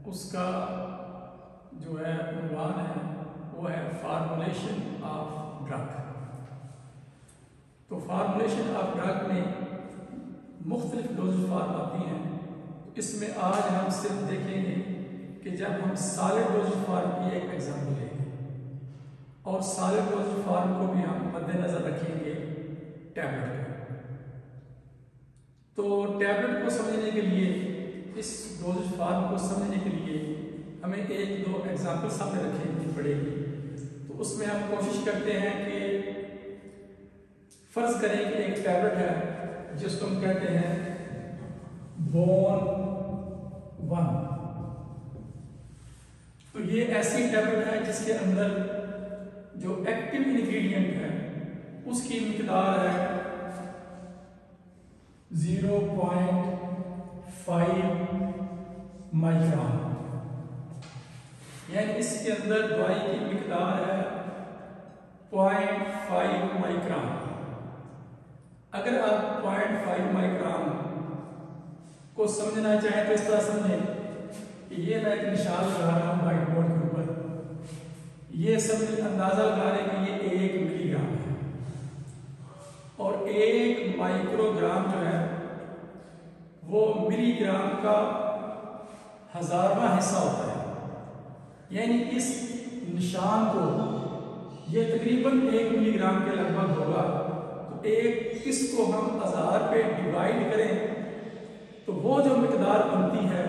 उसका जो है उन्वान है वो है फार्मूलेशन ऑफ ड्रग। तो फार्मूलेशन ऑफ ड्रग में मुख्तलिफ डोजेज फार्म आती हैं। इसमें आज हम सिर्फ देखेंगे कि जब हम सॉलिड डोजेज फार्म की एक एग्जाम्पल लेंगे और सॉलिड डोजेज फार्म को भी हम मद्देनजर रखेंगे टैबलेट का। तो टैबलेट को समझने के लिए, इस डोजेज फार्म को समझने के लिए हमें एक दो एग्जाम्पल सामने रखनी पड़ेगी। तो उसमें हम कोशिश करते हैं कि फर्ज करें कि एक टैबलेट है जिसको हम कहते हैं बोन 1। तो ये ऐसी टैबलेट है जिसके अंदर जो एक्टिव इंग्रेडिएंट है उसकी मिकदार है 0.5 माइक्रोन, यानी इसके अंदर दवाई की मिकदार है 0.5 माइक्रोन। अगर आप 0.5 माइक्रोन को समझना चाहें तो इस तरह समझें कि ये मैं एक निशान लगा रहा हूं व्हाइट बोर्ड के ऊपर। ये समझ अंदाजा लगा रहे कि ये 1 मिलीग्राम है और 1 माइक्रोग्राम जो है वो मिलीग्राम का 1000वां हिस्सा होता है। यानी इस निशान को ये तकरीबन 1 मिलीग्राम के लगभग होगा। तो एक इसको हम 1000 पे डिवाइड करें तो वो जो मिकदार बनती है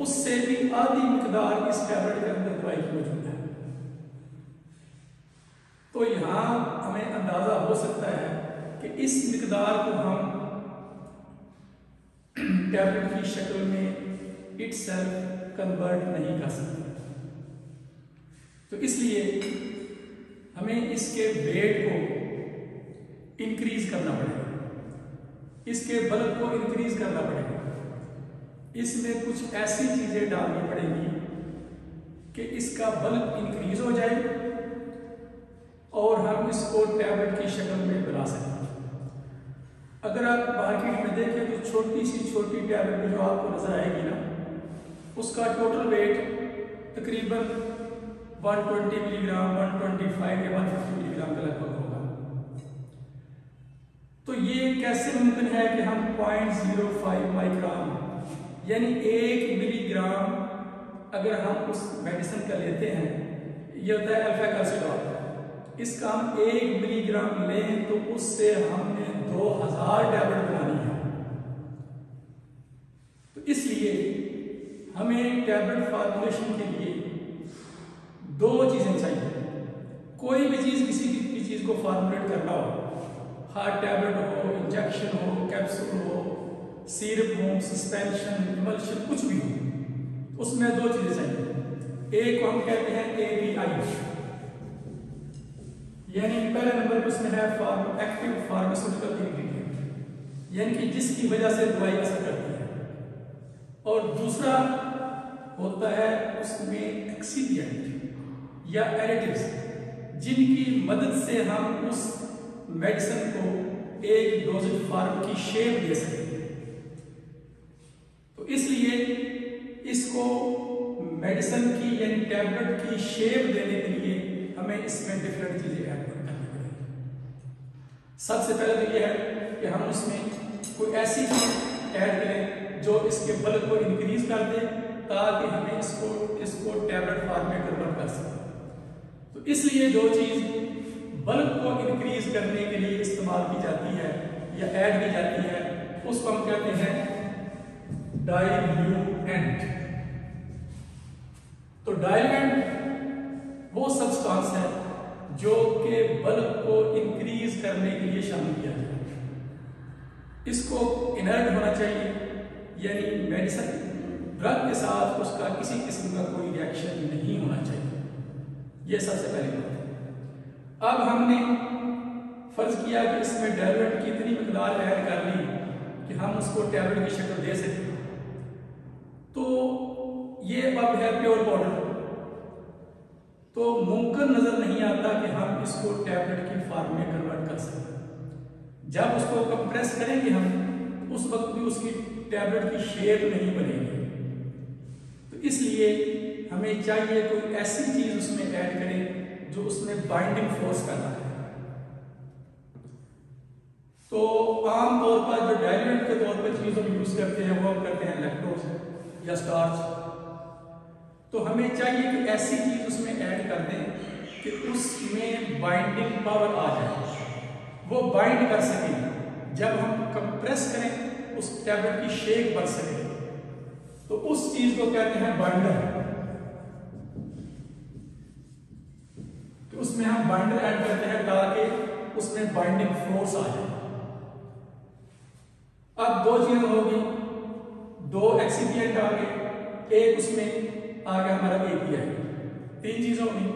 उससे भी आधी मिकदार इस टैबलेट के अंदर दवाई की मौजूद है। तो यहां हमें अंदाजा हो सकता है कि इस मिकदार को हम टैबलेट की शक्ल में इटसेल्फ कन्वर्ट नहीं कर सकते। तो इसलिए हमें इसके वेट को इंक्रीज करना पड़ेगा, इसके बल्क को इंक्रीज करना पड़ेगा। इसमें कुछ ऐसी चीजें डालनी पड़ेंगी कि इसका बल्क इंक्रीज हो जाए और हम इसको टैबलेट की शक्ल में बना सकें। अगर आप मार्केट में देखें तो छोटी सी छोटी टैबलेट जो आपको नजर आएगी ना, उसका टोटल वेट तकरीबन 120 मिलीग्राम, 125 या 150 मिलीग्राम का लगभग होगा। तो ये कैसे मुमकिन है कि हम 0.05 माइक्रोन यानी 1 मिलीग्राम अगर हम उस मेडिसिन का लेते हैं, ये होता है अल्फा कैल्सिडॉल, इसका हम 1 मिलीग्राम लें तो उससे हमने 2000 टैबलेट बनानी है। तो इसलिए हमें टैबलेट फार्मूलेशन के लिए 2 चीजें चाहिए। कोई भी चीज, किसी भी चीज को फार्मूलेट करना हो, हार्ड टैबलेट हो, इंजेक्शन हो, कैप्सूल हो, सिरप हो, सस्पेंशन, इमल्शन, कुछ भी हो, उसमें 2 चीजें चाहिए। एक को हम कहते हैं API, यानी पहले नंबर पर उसमें है एक्टिव फार्मास्यूटिकल इंग्रेडिएंट, यानी कि जिसकी वजह से दवाई असर करती है। और दूसरा होता है उसमें एक्सीपिएंट या एडिटिव्स, जिनकी मदद से हम उस मेडिसिन को एक डोजेज फार्म की शेप दे सकते हैं। तो इसलिए इसको मेडिसिन की यानी टैबलेट की शेप देने के लिए हमें इसमें डिफरेंट चीजें ऐड करनी पड़ेगी। सबसे पहले तो यह है कि हम उसमें कोई ऐसी चीज ऐड करें जो इसके बल्क को इंक्रीज कर दे ताकि हमें इसको टैबलेट फॉर्म में कन्वर्ट कर सकें। तो इसलिए जो चीज बल्क को इंक्रीज करने के लिए इस्तेमाल की जाती है या ऐड की जाती है उसको हम कहते हैं डाइल्यूएंट। तो डाइल्यूएंट वो सब्सटेंस है जो कि बल्क को इंक्रीज करने के लिए शामिल किया जाए। इसको इनर्ट होना चाहिए, यानी मेडिसिन ड्रग के साथ उसका किसी किस्म का कोई रिएक्शन नहीं होना चाहिए। यह सबसे पहली बात है। अब हमने फर्ज किया कि इसमें डाइल्यूएंट की इतनी मिकदार ऐड कर ली कि हम उसको टैबलेट की शक्ल दे सकें। तो ये अब है प्योर पाउडर, तो मुमकिन नजर नहीं आता कि हम इसको टैबलेट की फॉर्म में कन्वर्ट कर सकें। जब उसको कंप्रेस करेंगे हम उस वक्त भी उसकी टैबलेट की शेप नहीं बनेगी। तो इसलिए हमें चाहिए कोई ऐसी चीज उसमें ऐड करें जो उसमें बाइंडिंग फोर्स पैदा करे। तो आमतौर पर जो डाइल्यूएंट के तौर पर चीज हम यूज करते हैं वो हम करते हैं लैक्टोज या स्टार्च। तो हमें चाहिए कि ऐसी चीज उसमें ऐड कर दें कि उसमें बाइंडिंग पावर आ जाए, वो बाइंड कर सके। जब हम कंप्रेस करें उस टैबलेट की शेप बढ़ सके, तो उस चीज को कहते हैं बाइंडर। तो उसमें हम बाइंडर ऐड करते हैं ताकि उसमें बाइंडिंग फोर्स आ जाए। अब दो चीजें होगी, दो एक्सिपिएंट आ गए, एक उसमें आ गया हमारा एपीआई, तीन चीजें होगी।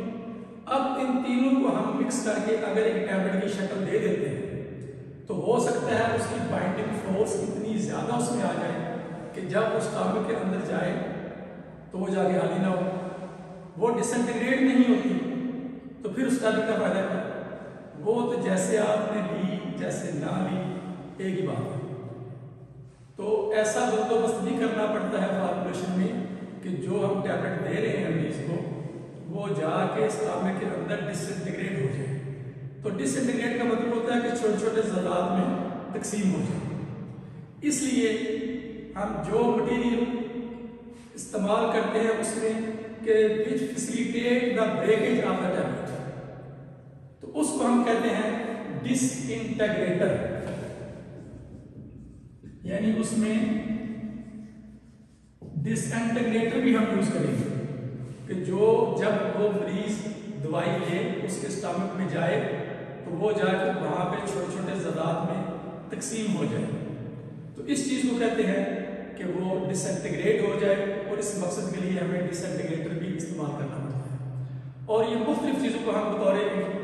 अब इन तीनों को हम मिक्स करके अगर एक टैबलेट की शक्ल दे देते हैं तो हो सकता है उसकी बाइंडिंग फोर्स इतनी ज्यादा उसमें आ जाए कि जब उस स्टमक के अंदर जाए तो वो जाके हाली ना हो, वो डिसइंटीग्रेट नहीं होती, तो फिर उस टैबलेट का फायदा क्या। वो तो जैसे आपने ली जैसे ना ली एक ही बात है। तो ऐसा बंदोबस्त भी करना पड़ता है फॉर्मुलेशन में कि जो हम टैबलेट दे रहे हैं मरीज को वो जाके स्टमक के अंदर डिसइंटीग्रेट हो जाए। तो डिसइंटीग्रेट का मतलब होता है कि छोटे छोटे ज़रात में तकसीम हो जाए। इसलिए हम जो मटेरियल इस्तेमाल करते हैं उसमें के which facilitate the breakage of the tablet, तो उसको हम कहते हैं डिसइंटीग्रेटर। यानी उसमें डिसइंटीग्रेटर भी हम यूज करेंगे कि जो जब वो मरीज दवाई ले उसके स्टमक में जाए तो वो जाकर वहां पे छोटे छोटे ज़रात में तकसीम हो जाए। तो इस चीज को कहते हैं कि वो डिसइंटीग्रेट हो जाए, और इस मकसद के लिए हमें डिसइंटीग्रेटर भी इस्तेमाल करना पड़ता है। और ये मुख्तलिफ चीजों को हम बतौर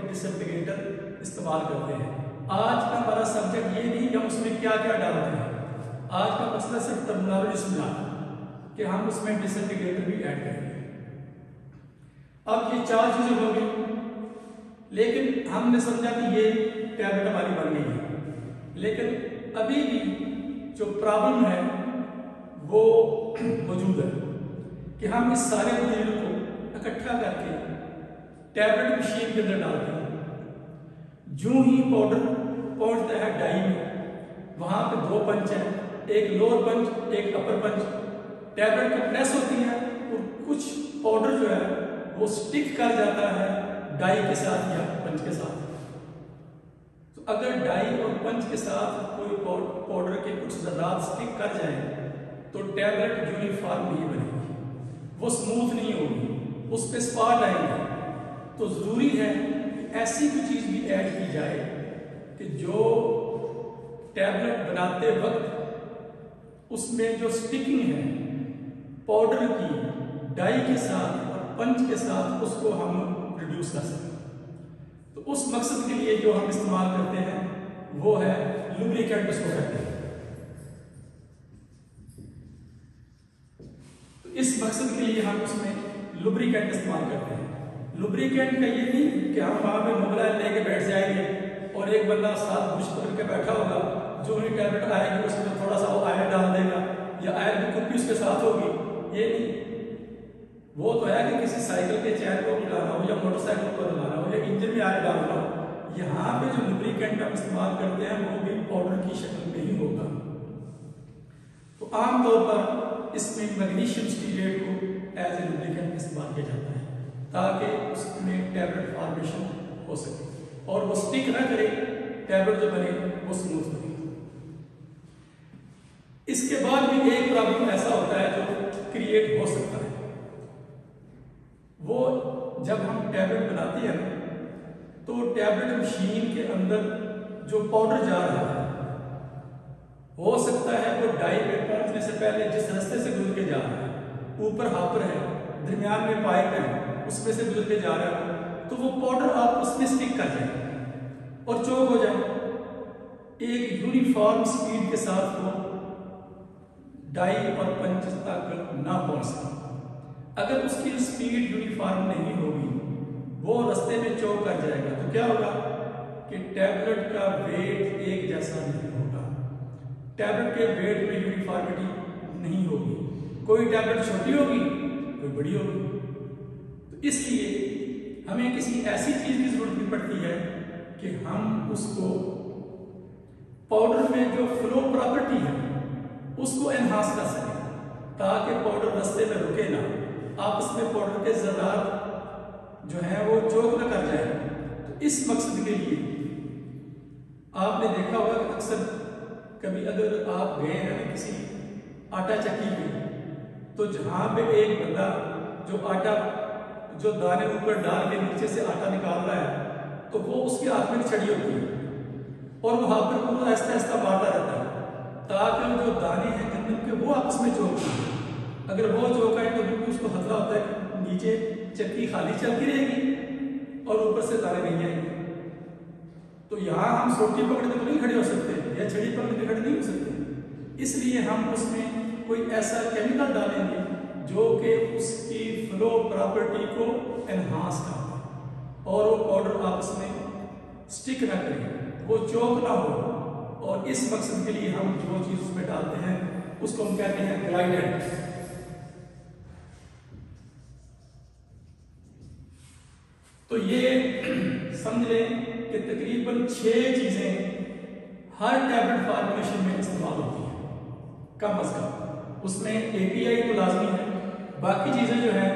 डिसइंटीग्रेटर इस्तेमाल करते हैं। आज का हमारा सब्जेक्ट ये नहीं कि हम उसमें क्या क्या डालते हैं, आज का मसला सिर्फ टर्मिनोलॉजी समझाना कि हम उसमें डिसइंटीग्रेटर भी ऐड करेंगे। अब ये चार चीजें हो गई, लेकिन हमने समझा कि ये टैबलेट हमारी बन गई है, लेकिन अभी भी जो प्रॉब्लम है वो मौजूद है कि हम इस सारे मटेरियल को इकट्ठा करके टैबलेट मशीन के अंदर डालते हैं। जो ही पाउडर पहुंचता है डाई में, वहां पे दो पंच हैं, एक लोअर पंच एक अपर पंच। टैबलेट की प्रेस होती है और कुछ पाउडर जो है वो स्टिक कर जाता है डाई के साथ या पंच के साथ। तो अगर डाई और पंच के साथ कोई पाउडर के कुछ ज़रात स्टिक कर जाए तो टैबलेट यूनिफॉर्म नहीं बनेगी, वो स्मूथ नहीं होगी, उस पर स्पॉट आएंगे। तो ज़रूरी है कि ऐसी कोई चीज़ भी ऐड की जाए कि जो टैबलेट बनाते वक्त उसमें जो स्टिकिंग है पाउडर की डाई के साथ और पंच के साथ उसको हम रिड्यूस कर सकें। तो उस मकसद के लिए जो हम इस्तेमाल करते हैं वो है लुब्रिकेंट, उसको कहते हैं। तो इस मकसद के लिए हम उसमें लुब्रिकेंट इस्तेमाल करते हैं। लुब्रिकेंट का ये नहीं कि हम वहां पे मोबाइल लेके बैठ जाएंगे और एक बंदा साथ बुश करके बैठा होगा, जो भी टैबलेट आएगी उसमें थोड़ा सा वो आयरन डाल देगा या आयरन की कुप्पी उसके साथ होगी, ये नहीं। वो तो है कि किसी साइकिल के चैन को लगाना हो या मोटरसाइकिल को लगाना हो या इंजन में आयरन डालना हो। यहाँ पे जो लुब्रिकेंट हम इस्तेमाल करते हैं वो भी पाउडर की शक्ल में ही होगा। तो आमतौर पर इसमें मैग्नीशियम स्टीरेट को एज ए लुब्रिकेंट इस्तेमाल किया जाता है ताकि उसमें टैबलेट फॉर्मेशन हो सके और वो स्टिक ना करे, टैबलेट जो बने वो स्मूथ बने। इसके बाद भी एक प्रॉब्लम ऐसा होता है जो क्रिएट हो सकता है। वो जब हम टैबलेट बनाते हैं तो टैबलेट मशीन के अंदर जो पाउडर जा रहा है हो सकता है वो डाई पे पहुंचने से पहले जिस रास्ते से गुजर के जा रहा है, ऊपर हापर है, दरमियान में पाइप है, उसमें से गुजर के जा रहा है, तो वो पाउडर आप उसमें स्टिक कर जाए और चौक हो जाए। एक यूनिफॉर्म स्पीड के साथ वो डाई और पंच तक ना पहुंच सके। अगर उसकी स्पीड यूनिफॉर्म नहीं होगी, वो रास्ते में चौक कर जाएगा, तो क्या होगा कि टैबलेट का वेट एक जैसा नहीं होगा, टैबलेट के वेट में यूनिफॉर्मिटी नहीं होगी। कोई टैबलेट छोटी होगी कोई बड़ी होगी। तो इसलिए हमें किसी ऐसी चीज की जरूरत भी पड़ती है कि हम उसको पाउडर में जो फ्लो प्रॉपर्टी है उसको एनहांस कर सकें, ताकि पाउडर रास्ते में रुके ना, आपस में पाउडर के ज़रात जो है वो चोक न कर जाए। तो इस मकसद के लिए आपने देखा होगा कि अक्सर कभी अगर आप गए हैं किसी आटा चक्की में, तो जहां पे एक बंदा जो आटा जो दाने ऊपर डाल के नीचे से आटा निकाल रहा है, तो वो उसके हाथ में छड़ी होती है और वो हाथ पर पूरा आहिस्ता आहिस्ता मारता रहता है, ताकि जो दाने हैं गंदम के वो आपस में चौक जाए। अगर वो चौक आए तो बिल्कुल उसको खतरा होता है कि नीचे चक्की खाली चलती रहेगी और ऊपर से दाने नहीं आएंगे। तो यहाँ हम सोटी पकड़ के तो नहीं खड़े हो सकते या छड़ी पकड़ के खड़े नहीं हो सकते, इसलिए हम उसमें कोई ऐसा केमिकल डालेंगे जो कि उसकी फ्लो प्रॉपर्टी को एनहांस करता है और वो पाउडर आपस में स्टिक ना करे, वो चौक ना हो। और इस मकसद के लिए हम जो चीज उसमें डालते हैं उसको हम कहते हैं ग्लाइडेंट। तो ये समझ लें कि तकरीबन 6 चीजें हर टैबलेट फॉर्मुलेशन में इस्तेमाल होती हैं कम अज कम। उसमें एपीआई तो लाजमी है, बाकी चीजें जो है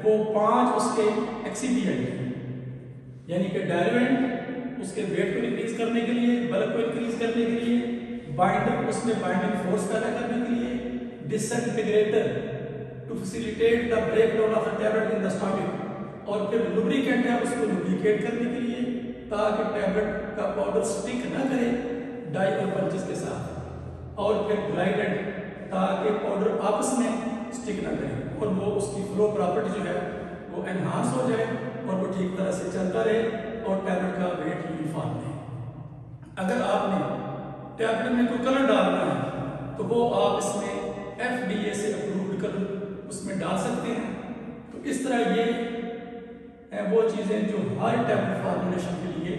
वो 5 उसके एक्सीपीआई हैं, यानी कि डायरेवेंट उसके वेट को इंक्रीज करने के लिए, बल्क को इंक्रीज करने के लिए, बाइंडर उसमें बाइंडिंग फोर्स पैदा करने के लिए, disintegrator to facilitate the breakdown of the tablet in the stomach, और फिर लुब्रिकेंट है उसको लुब्रिकेट करने के लिए ताकि टैबलेट का पाउडर स्टिक ना करे डाई और पंचेस के साथ, और फिर ग्लाइडेंट ताकि पाउडर आपस में स्टिक ना करे और वो उसकी फ्लो प्रॉपर्टी जो है वो एनहांस हो जाए और वो ठीक तरह से चलता रहे और टैबलेट का वेट यूनिफॉर्म रहे। अगर आपने टैबलेट में कोई कलर डालना है तो वो आप इसमें FDA से अप्रूव्ड कलर उसमें डाल सकते हैं। तो इस तरह ये है वो चीज़ें जो हर टैबलेट फॉर्मुलेशन के लिए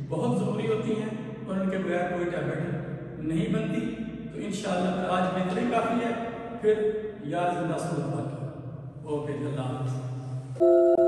बहुत ज़रूरी होती हैं और उनके बगैर कोई टैबलेट नहीं बनती। तो इंशाअल्लाह आज में इतना ही काफ़ी है, फिर यार जिंदा सूरत बाकी। ओके, अल्लाह हाफ़िज़।